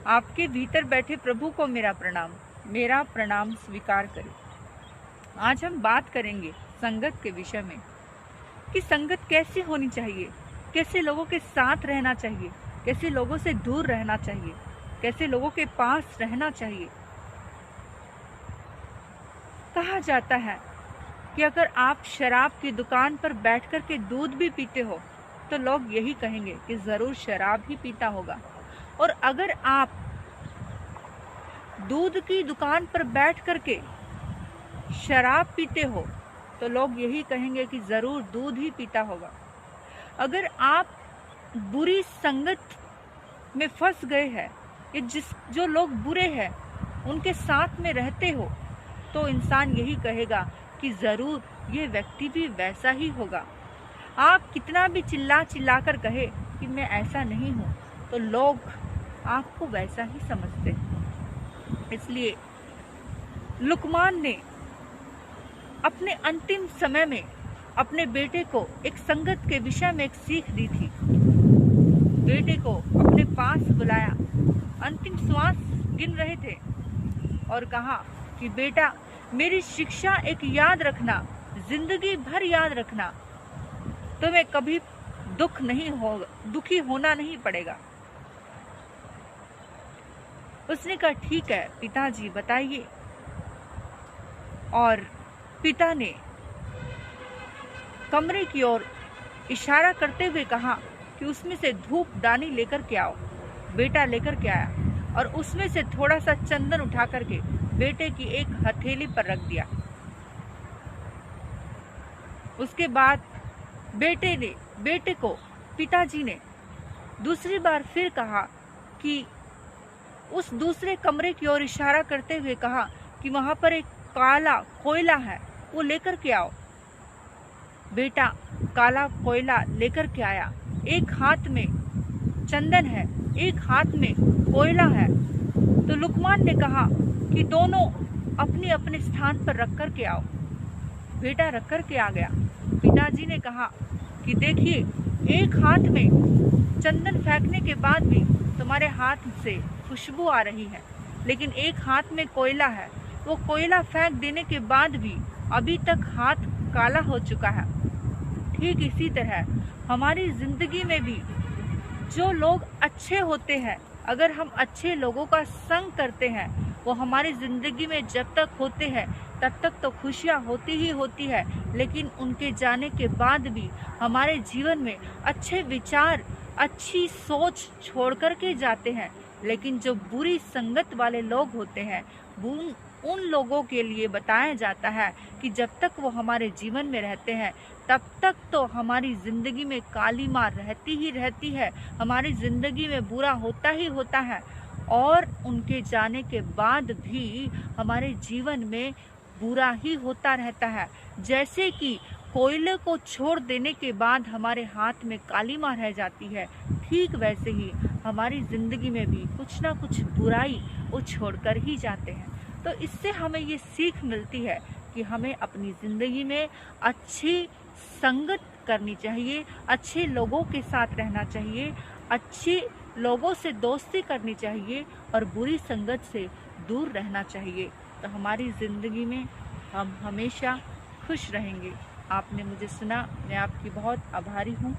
आपके भीतर बैठे प्रभु को मेरा प्रणाम स्वीकार करें। आज हम बात करेंगे संगत के विषय में कि संगत कैसी होनी चाहिए, कैसे लोगों के साथ रहना चाहिए, कैसे लोगों से दूर रहना चाहिए, कैसे लोगों के पास रहना चाहिए। कहा जाता है कि अगर आप शराब की दुकान पर बैठकर के दूध भी पीते हो तो लोग यही कहेंगे कि जरूर शराब ही पीता होगा, और अगर आप दूध की दुकान पर बैठ करके शराब पीते हो तो लोग यही कहेंगे कि जरूर दूध ही पीता होगा। अगर आप बुरी संगत में फंस गए हैं या जो लोग बुरे हैं उनके साथ में रहते हो तो इंसान यही कहेगा कि जरूर ये व्यक्ति भी वैसा ही होगा। आप कितना भी चिल्ला कर कहे कि मैं ऐसा नहीं हूँ तो लोग आपको वैसा ही समझते हैं। इसलिए लुकमान ने अपने अंतिम समय में अपने बेटे को एक संगत के विषय में एक सीख दी थी। बेटे को अपने पास बुलाया, अंतिम श्वास गिन रहे थे और कहा कि बेटा मेरी शिक्षा एक याद रखना, जिंदगी भर याद रखना, तुम्हें कभी दुखी होना नहीं पड़ेगा। उसने कहा ठीक है पिताजी बताइए, और पिता ने कमरे की ओर इशारा करते हुए कहा कि उसमें से धूपदानी लेकर के आओ। बेटा लेकर के आया और उसमें से थोड़ा सा चंदन उठा करके बेटे की एक हथेली पर रख दिया। उसके बाद बेटे को पिताजी ने दूसरी बार फिर कहा कि उस दूसरे कमरे की ओर इशारा करते हुए कहा कि वहां पर एक काला कोयला है, वो लेकर के आओ। बेटा काला कोयला लेकर के आया, एक हाथ में चंदन है, एक हाथ में कोयला है। तो लुकमान ने कहा कि दोनों अपने अपने स्थान पर रख कर के आओ। बेटा रख कर के आ गया। पिताजी ने कहा कि देखिए एक हाथ में चंदन फेंकने के बाद भी तुम्हारे हाथ से खुशबू आ रही है, लेकिन एक हाथ में कोयला है, वो कोयला फेंक देने के बाद भी अभी तक हाथ काला हो चुका है। ठीक इसी तरह हमारी जिंदगी में भी जो लोग अच्छे होते हैं, अगर हम अच्छे लोगों का संग करते हैं, वो हमारी जिंदगी में जब तक होते हैं तब तक तो खुशियाँ होती ही होती है, लेकिन उनके जाने के बाद भी हमारे जीवन में अच्छे विचार, अच्छी सोच छोड़ कर के जाते हैं। लेकिन जो बुरी संगत वाले लोग होते हैं उन लोगों के लिए बताया जाता है कि जब तक वो हमारे जीवन में रहते हैं तब तक तो हमारी जिंदगी में काली मार रहती ही रहती है, हमारी जिंदगी में बुरा होता ही होता है, और उनके जाने के बाद भी हमारे जीवन में बुरा ही होता रहता है। जैसे कि कोयले को छोड़ देने के बाद हमारे हाथ में काली मार रह जाती है, ठीक वैसे ही हमारी जिंदगी में भी कुछ ना कुछ बुराई वो छोड़कर ही जाते हैं। तो इससे हमें ये सीख मिलती है कि हमें अपनी जिंदगी में अच्छी संगत करनी चाहिए, अच्छे लोगों के साथ रहना चाहिए, अच्छे लोगों से दोस्ती करनी चाहिए और बुरी संगत से दूर रहना चाहिए। तो हमारी ज़िंदगी में हम हमेशा खुश रहेंगे। आपने मुझे सुना, मैं आपकी बहुत आभारी हूँ।